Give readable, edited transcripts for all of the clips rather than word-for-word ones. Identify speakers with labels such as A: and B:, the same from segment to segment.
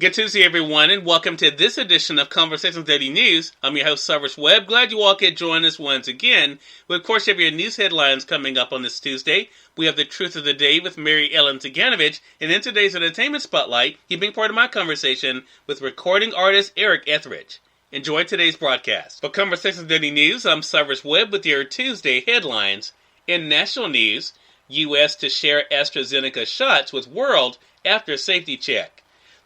A: Good Tuesday, everyone, and welcome to this edition of Conversations Daily News. I'm your host, Cyrus Webb. Glad you all could join us once again. We, of course, have your news headlines coming up on this Tuesday. We have the Truth of the Day with Mary Ellen Ciganovich, and in today's Entertainment Spotlight, he's being part of my conversation with recording artist Eric Ethridge. Enjoy today's broadcast. For Conversations Daily News, I'm Cyrus Webb with your Tuesday headlines. In national news, U.S. to share AstraZeneca shots with world after safety check.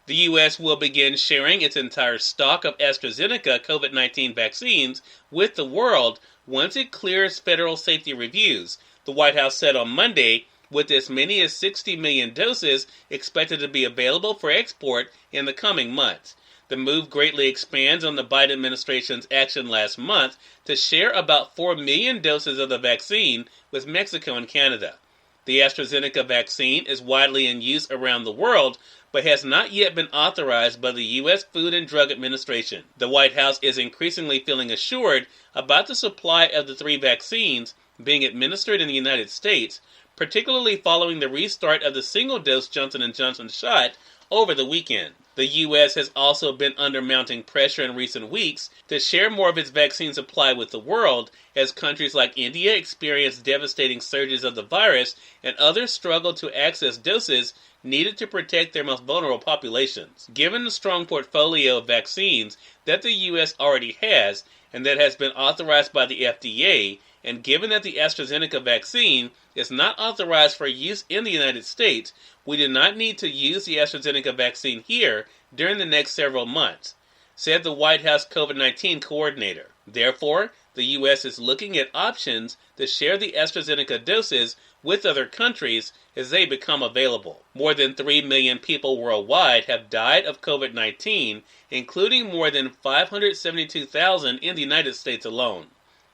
A: The U.S. will begin sharing its entire stock of AstraZeneca COVID-19 vaccines with the world once it clears federal safety reviews, the White House said on Monday, with as many as 60 million doses expected to be available for export in the coming months. The move greatly expands on the Biden administration's action last month to share about 4 million doses of the vaccine with Mexico and Canada. The AstraZeneca vaccine is widely in use around the world, but has not yet been authorized by the U.S. Food and Drug Administration. The White House is increasingly feeling assured about the supply of the three vaccines being administered in the United States, particularly following the restart of the single-dose Johnson & Johnson shot over the weekend. The U.S. has also been under mounting pressure in recent weeks to share more of its vaccine supply with the world as countries like India experience devastating surges of the virus and others struggle to access doses needed to protect their most vulnerable populations. Given the strong portfolio of vaccines that the U.S. already has and that has been authorized by the FDA, and given that the AstraZeneca vaccine is not authorized for use in the United States, we do not need to use the AstraZeneca vaccine here during the next several months, said the White House COVID-19 coordinator. Therefore, the U.S. is looking at options to share the AstraZeneca doses with other countries as they become available. More than 3 million people worldwide have died of COVID-19, including more than 572,000 in the United States alone.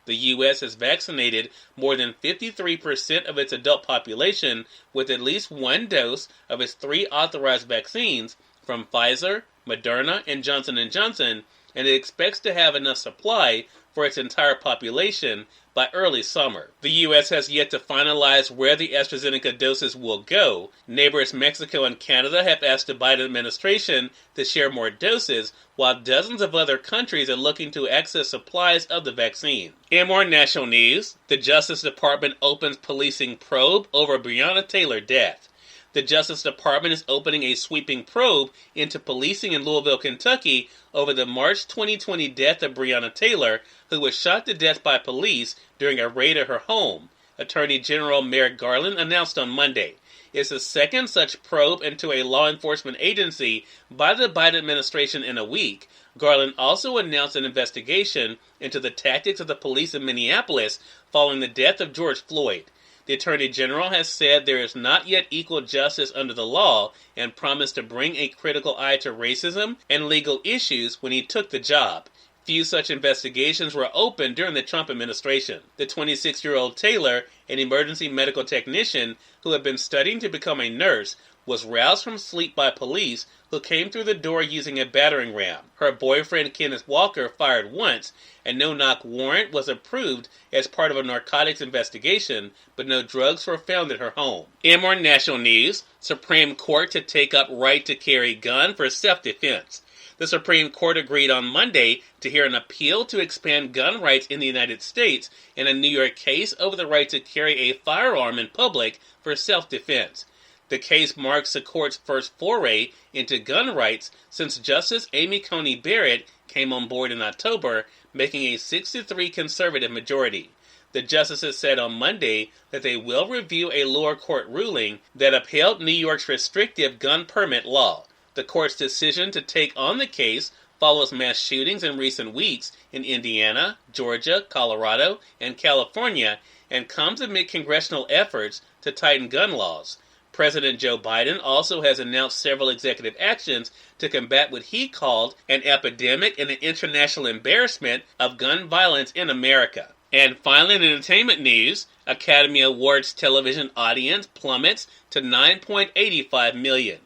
A: The U.S. has vaccinated more than 53% of its adult population with at least one dose of its three authorized vaccines from Pfizer, Moderna, and Johnson & Johnson, and it expects to have enough supply for its entire population by early summer. The U.S. has yet to finalize where the AstraZeneca doses will go. Neighbors Mexico and Canada have asked the Biden administration to share more doses, while dozens of other countries are looking to access supplies of the vaccine. In more national news, the Justice Department opens policing probe over Breonna Taylor death. The Justice Department is opening a sweeping probe into policing in Louisville, Kentucky over the March 2020 death of Breonna Taylor, who was shot to death by police during a raid at her home, Attorney General Merrick Garland announced on Monday. It's the second such probe into a law enforcement agency by the Biden administration in a week. Garland also announced an investigation into the tactics of the police in Minneapolis following the death of George Floyd. The Attorney General has said there is not yet equal justice under the law and promised to bring a critical eye to racism and legal issues when he took the job. Few such investigations were opened during the Trump administration. The 26-year-old Taylor, an emergency medical technician who had been studying to become a nurse, was roused from sleep by police who came through the door using a battering ram. Her boyfriend, Kenneth Walker, fired once. A no-knock warrant was approved as part of a narcotics investigation, but no drugs were found at her home. In more national news, Supreme Court to take up right to carry gun for self-defense. The Supreme Court agreed on Monday to hear an appeal to expand gun rights in the United States in a New York case over the right to carry a firearm in public for self-defense. The case marks the court's first foray into gun rights since Justice Amy Coney Barrett came on board in October, making a 6-3 conservative majority. The justices said on Monday that they will review a lower court ruling that upheld New York's restrictive gun permit law. The court's decision to take on the case follows mass shootings in recent weeks in Indiana, Georgia, Colorado, and California, and comes amid congressional efforts to tighten gun laws. President Joe Biden also has announced several executive actions to combat what he called an epidemic and an international embarrassment of gun violence in America. And finally, in entertainment news, Academy Awards television audience plummets to 9.85 million.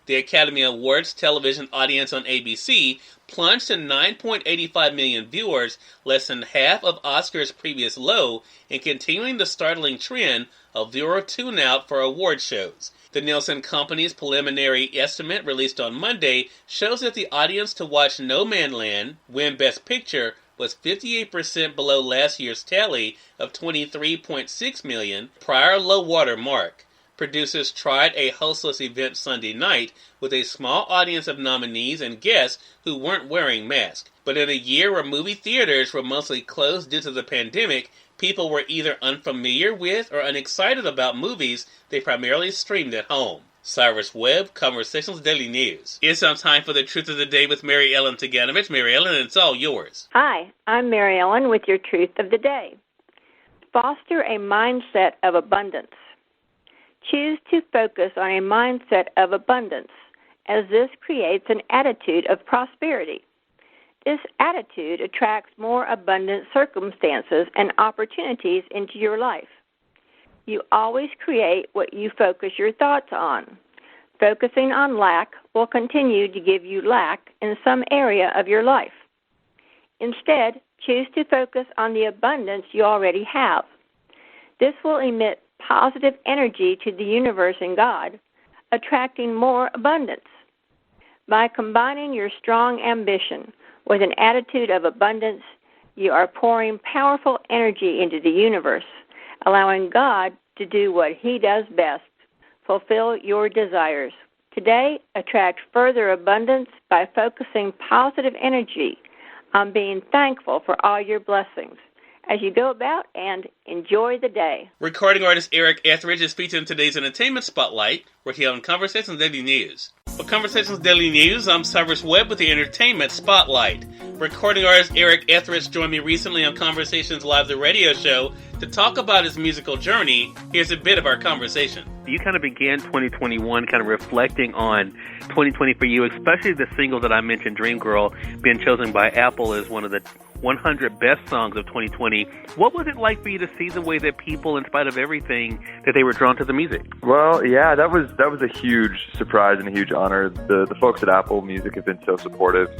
A: The Academy Awards television audience on ABC plunged to 9.85 million viewers, less than half of Oscar's previous low, and continuing the startling trend of viewer tune-out for award shows. The Nielsen Company's preliminary estimate released on Monday shows that the audience to watch Nomadland win Best Picture was 58% below last year's tally of 23.6 million, prior low-water mark. Producers tried a hostless event Sunday night with a small audience of nominees and guests who weren't wearing masks. But in a year where movie theaters were mostly closed due to the pandemic, people were either unfamiliar with or unexcited about movies they primarily streamed at home. Cyrus Webb, Conversations Daily News. It's now time for the Truth of the Day with Mary Ellen Ciganovich. Mary Ellen, it's all yours.
B: Hi, I'm Mary Ellen with your Truth of the Day. Foster a mindset of abundance. Choose to focus on a mindset of abundance, as this creates an attitude of prosperity. This attitude attracts more abundant circumstances and opportunities into your life. You always create what you focus your thoughts on. Focusing on lack will continue to give you lack in some area of your life. Instead, choose to focus on the abundance you already have. This will emit positive energy to the universe and God, attracting more abundance. By combining your strong ambition with an attitude of abundance, you are pouring powerful energy into the universe, allowing God to do what He does best, fulfill your desires. Today, attract further abundance by focusing positive energy on being thankful for all your blessings as you go about and enjoy the day.
A: Recording artist Eric Ethridge is featured in today's Entertainment Spotlight. We're here on Conversations Daily News. For Conversations Daily News, I'm Cyrus Webb with the Entertainment Spotlight. Recording artist Eric Ethridge joined me recently on Conversations Live, the radio show, to talk about his musical journey. Here's a bit of our conversation. You kind of began 2021 kind of reflecting on 2020 for you, especially the single that I mentioned, Dream Girl, being chosen by Apple as one of the 100 best songs of 2020. What was it like for you to see the way that people, in spite of everything, that they were drawn to the music?
C: Well, yeah, that was a huge surprise and a huge honor. The folks at Apple Music have been so supportive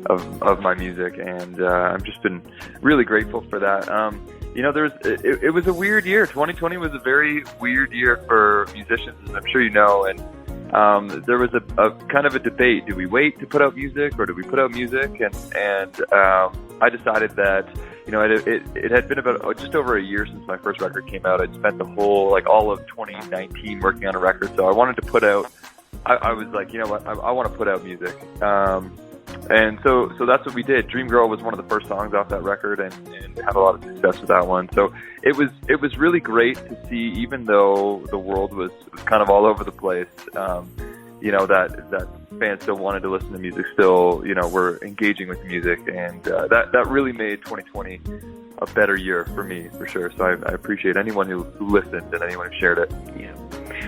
C: of my music, and I've just been really grateful for that. It was a weird year. 2020 was a very weird year for musicians, as I'm sure you know, and there was a kind of a debate. Do we wait to put out music, or do we put out music? And I decided that, it had been about just over a year since my first record came out. I'd spent all of 2019 working on a record, so I wanted to put out, I was like, you know what, I want to put out music. And so that's what we did. Dream Girl was one of the first songs off that record, and had a lot of success with that one. So it was really great to see, even though the world was kind of all over the place, that fans still wanted to listen to music, still, were engaging with music, and that really made 2020 a better year for me, for sure. So I appreciate anyone who listened and anyone who shared it.
A: Yeah.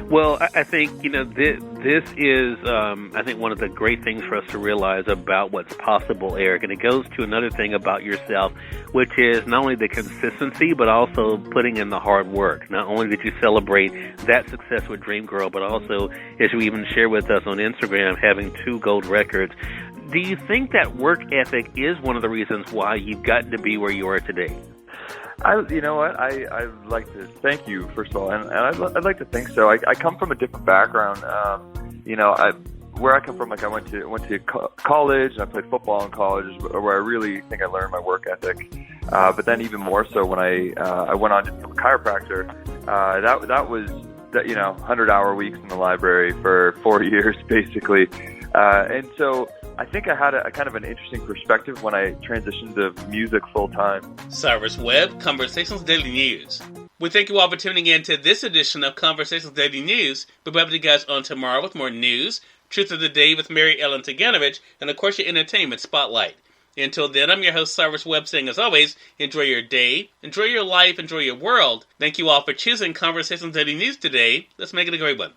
A: Well, I think, this is, I think, one of the great things for us to realize about what's possible, Eric. And it goes to another thing about yourself, which is not only the consistency, but also putting in the hard work. Not only did you celebrate that success with Dream Girl, but also, as you even share with us on Instagram, having 2 gold records. Do you think that work ethic is one of the reasons why you've gotten to be where you are today?
C: You know what? I'd like to thank you, first of all, and I'd like to think so. I come from a different background. Where I come from, I went to college, and I played football in college, where I really think I learned my work ethic. But then even more so when I went on to become a chiropractor, that was 100-hour weeks in the library for 4 years, basically. And so I think I had a kind of an interesting perspective when I transitioned to music full-time.
A: Cyrus Webb, Conversations Daily News. We thank you all for tuning in to this edition of Conversations Daily News. We'll be back with you guys on tomorrow with more news, Truth of the Day with Mary Ellen Ciganovich, and of course your Entertainment Spotlight. Until then, I'm your host, Cyrus Webb, saying as always, enjoy your day, enjoy your life, enjoy your world. Thank you all for choosing Conversations Daily News today. Let's make it a great one.